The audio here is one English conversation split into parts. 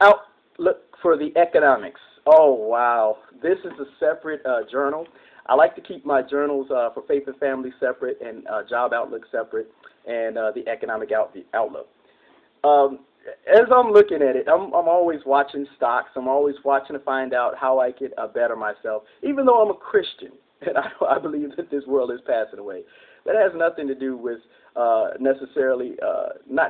Outlook for the economics. Oh, wow. This is a separate journal. I like to keep my journals for faith and family separate and job outlook separate and the economic outlook. Um, as I'm looking at it, I'm always watching stocks. I'm always watching to find out how I could better myself, even though I'm a Christian and I believe that this world is passing away. That has nothing to do with not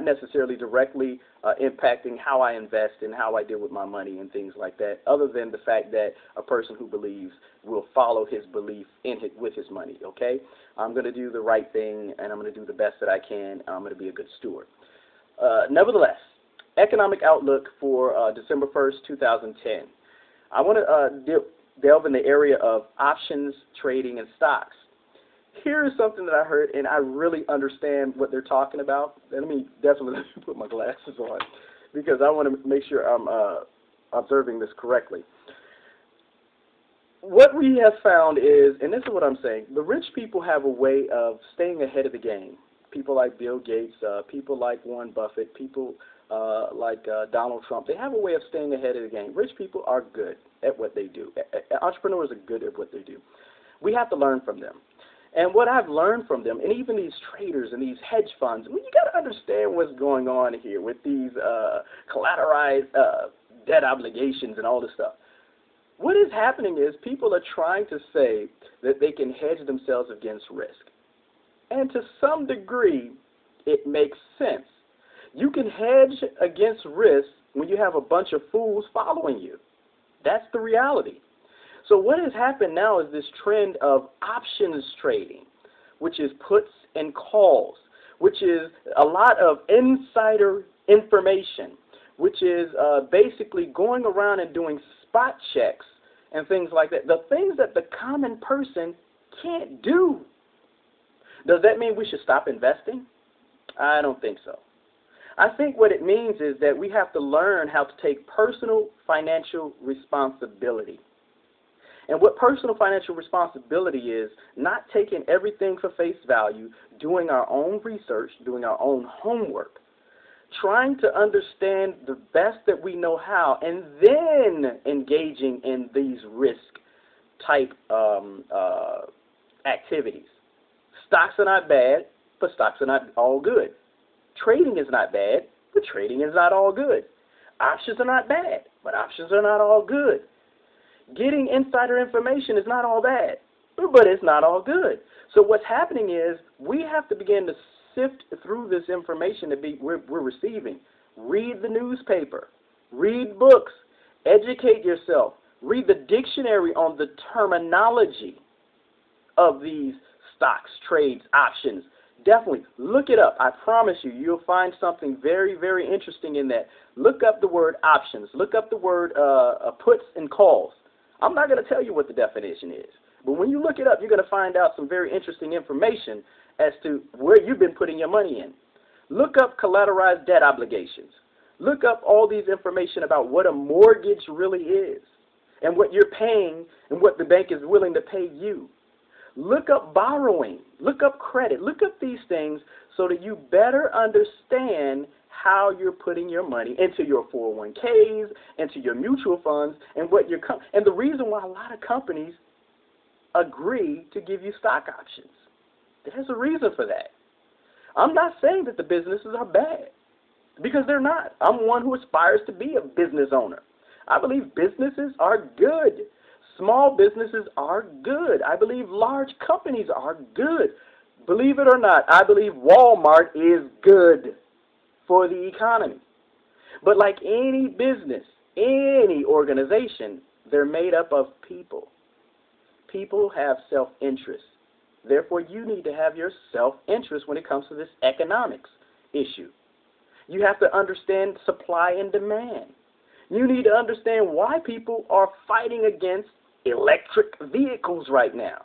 necessarily directly impacting how I invest and how I deal with my money and things like that, other than the fact that a person who believes will follow his belief with his money, okay? I'm going to do the right thing, and I'm going to do the best that I can. I'm going to be a good steward. Nevertheless, economic outlook for December 1st, 2010. I want to delve in the area of options, trading, and stocks. Here is something that I heard, and I really understand what they're talking about. Let me definitely put my glasses on because I want to make sure I'm observing this correctly. What we have found is, and this is what I'm saying, the rich people have a way of staying ahead of the game. People like Bill Gates, people like Warren Buffett, people like Donald Trump, they have a way of staying ahead of the game. Rich people are good at what they do. Entrepreneurs are good at what they do. We have to learn from them. And what I've learned from them, and even these traders and these hedge funds, I mean, you got to understand what's going on here with these collateralized debt obligations and all this stuff. What is happening is people are trying to say that they can hedge themselves against risk. And to some degree, it makes sense. You can hedge against risk when you have a bunch of fools following you. That's the reality. So what has happened now is this trend of options trading, which is puts and calls, which is a lot of insider information, which is basically going around and doing spot checks and things like that. The things that the common person can't do. Does that mean we should stop investing? I don't think so. I think what it means is that we have to learn how to take personal financial responsibility. And what personal financial responsibility is, not taking everything for face value, doing our own research, doing our own homework, trying to understand the best that we know how, and then engaging in these risk-type activities. Stocks are not bad, but stocks are not all good. Trading is not bad, but trading is not all good. Options are not bad, but options are not all good. Getting insider information is not all bad, but it's not all good. So what's happening is we have to begin to sift through this information that we're receiving. Read the newspaper. Read books. Educate yourself. Read the dictionary on the terminology of these stocks, trades, options. Definitely look it up. I promise you, you'll find something very, very interesting in that. Look up the word options. Look up the word puts and calls. I'm not going to tell you what the definition is, but when you look it up, you're going to find out some very interesting information as to where you've been putting your money in. Look up collateralized debt obligations. Look up all these information about what a mortgage really is and what you're paying and what the bank is willing to pay you. Look up borrowing. Look up credit. Look up these things so that you better understand how you're putting your money into your 401ks, into your mutual funds, and what you're and the reason why a lot of companies agree to give you stock options. There's a reason for that. I'm not saying that the businesses are bad, because they're not. I'm one who aspires to be a business owner. I believe businesses are good. Small businesses are good. I believe large companies are good. Believe it or not, I believe Walmart is good for the economy. But like any business, any organization, they're made up of people. People have self-interest. Therefore, you need to have your self-interest when it comes to this economics issue. You have to understand supply and demand. You need to understand why people are fighting against electric vehicles right now.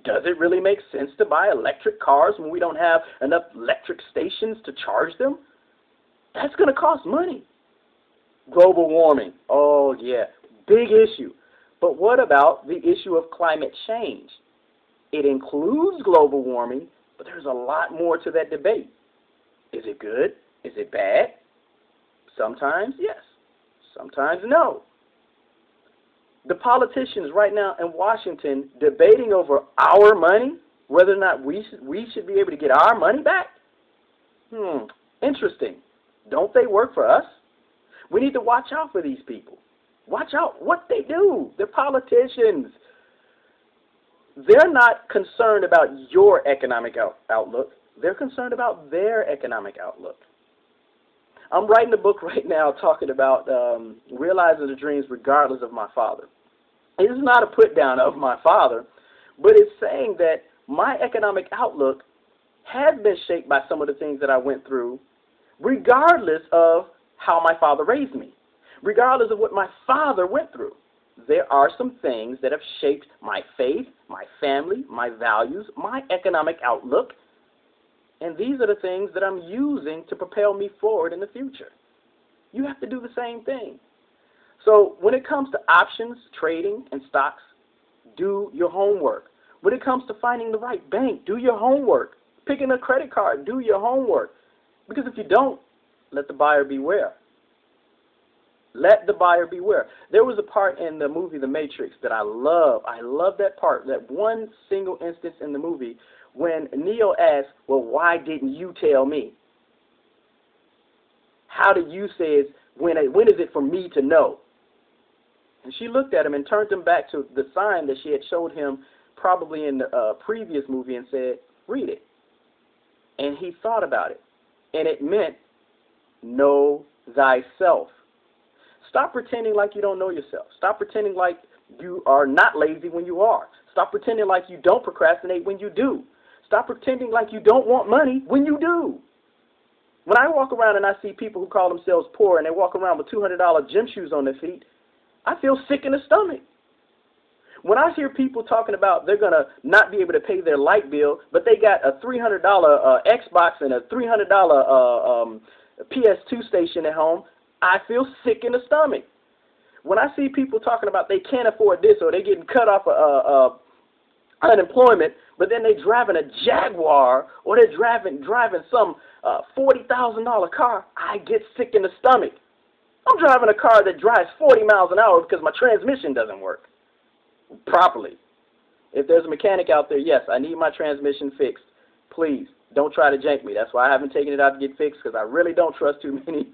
Does it really make sense to buy electric cars when we don't have enough electric stations to charge them? That's going to cost money. Global warming. Oh, yeah. Big issue. But what about the issue of climate change? It includes global warming, but there's a lot more to that debate. Is it good? Is it bad? Sometimes, yes. Sometimes no. The politicians right now in Washington debating over our money, whether or not we should be able to get our money back. Interesting. Don't they work for us? We need to watch out for these people. Watch out what they do. They're politicians. They're not concerned about your economic outlook. They're concerned about their economic outlook. I'm writing a book right now talking about realizing the dreams regardless of my father. It is not a put down of my father, but it's saying that my economic outlook has been shaped by some of the things that I went through, regardless of how my father raised me, regardless of what my father went through. There are some things that have shaped my faith, my family, my values, my economic outlook, and these are the things that I'm using to propel me forward in the future. You have to do the same thing. So when it comes to options, trading, and stocks, do your homework. When it comes to finding the right bank, do your homework. Picking a credit card, do your homework. Because if you don't, let the buyer beware. Let the buyer beware. There was a part in the movie The Matrix that I love. I love that part, that one single instance in the movie when Neo asked, well, why didn't you tell me? How did you say, when is it for me to know? And she looked at him and turned him back to the sign that she had showed him probably in the previous movie and said, read it. And he thought about it. And it meant, know thyself. Stop pretending like you don't know yourself. Stop pretending like you are not lazy when you are. Stop pretending like you don't procrastinate when you do. Stop pretending like you don't want money when you do. When I walk around and I see people who call themselves poor and they walk around with $200 gym shoes on their feet, I feel sick in the stomach. When I hear people talking about they're going to not be able to pay their light bill, but they got a $300 Xbox and a $300 PS2 station at home, I feel sick in the stomach. When I see people talking about they can't afford this or they're getting cut off unemployment, but then they're driving a Jaguar or they're driving some $40,000 car, I get sick in the stomach. I'm driving a car that drives 40 miles an hour because my transmission doesn't work properly. If there's a mechanic out there, yes, I need my transmission fixed. Please, don't try to jank me. That's why I haven't taken it out to get fixed, because I really don't trust too many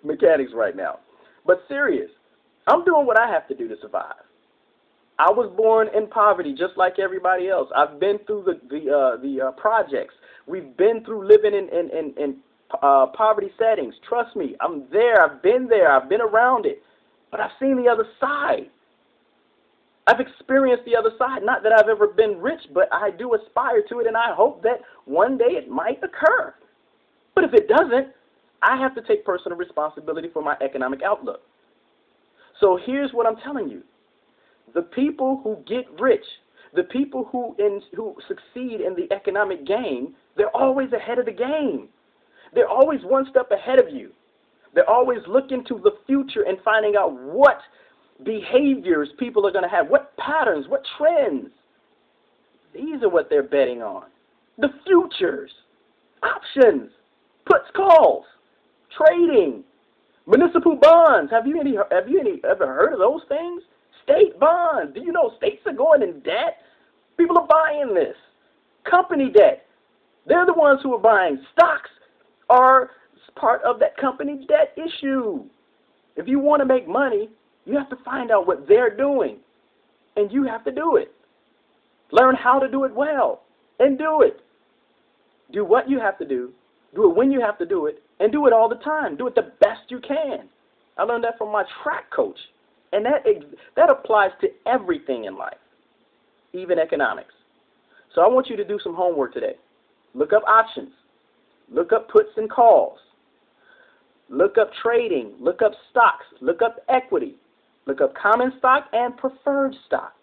mechanics right now. But serious, I'm doing what I have to do to survive. I was born in poverty just like everybody else. I've been through the projects. We've been through living in poverty settings. Trust me, I'm there. I've been there. I've been around it. But I've seen the other side. I've experienced the other side. Not that I've ever been rich, but I do aspire to it, and I hope that one day it might occur. But if it doesn't, I have to take personal responsibility for my economic outlook. So here's what I'm telling you. The people who get rich, the people who succeed in the economic game, they're always ahead of the game. They're always one step ahead of you. They're always looking to the future and finding out what behaviors people are going to have, what patterns, what trends. These are what they're betting on. The futures, options, puts, calls, trading, municipal bonds. Have you ever heard of those things? State bonds. Do you know states are going in debt? People are buying this. Company debt. They're the ones who are buying. Stocks are part of that company debt issue. If you want to make money, you have to find out what they're doing, and you have to do it. Learn how to do it well, and do it. Do what you have to do it when you have to do it, and do it all the time. Do it the best you can. I learned that from my track coach, and that applies to everything in life, even economics. So I want you to do some homework today. Look up options. Look up puts and calls. Look up trading. Look up stocks. Look up equity. Look up common stock and preferred stock.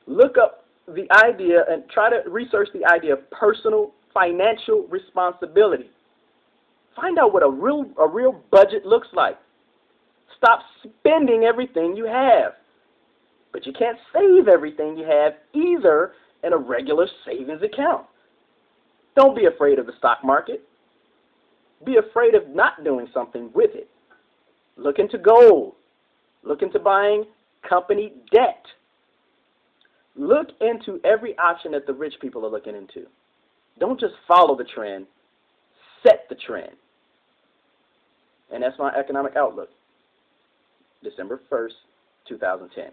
Look up the idea and try to research the idea of personal financial responsibility. Find out what a real budget looks like. Stop spending everything you have. But you can't save everything you have either in a regular savings account. Don't be afraid of the stock market. Be afraid of not doing something with it. Look into gold. Look into buying company debt. Look into every option that the rich people are looking into. Don't just follow the trend. Set the trend. And that's my economic outlook. December 1st, 2010.